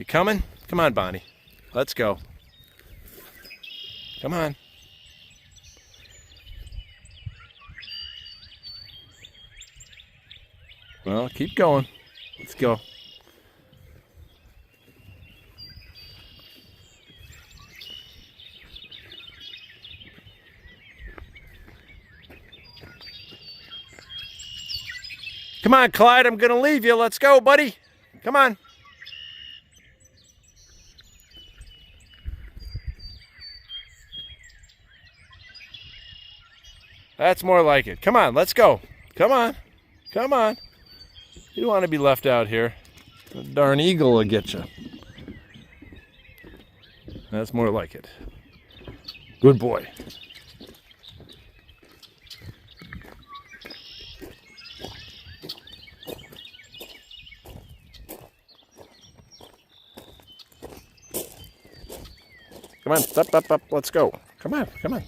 You coming? Come on, Bonnie. Let's go. Come on. Well, keep going. Let's go. Come on, Clyde, I'm going to leave you. Let's go, buddy. Come on. That's more like it. Come on, let's go. Come on. Come on. You don't want to be left out here. The darn eagle will get you. That's more like it. Good boy. Come on, up, up, up. Let's go. Come on, come on.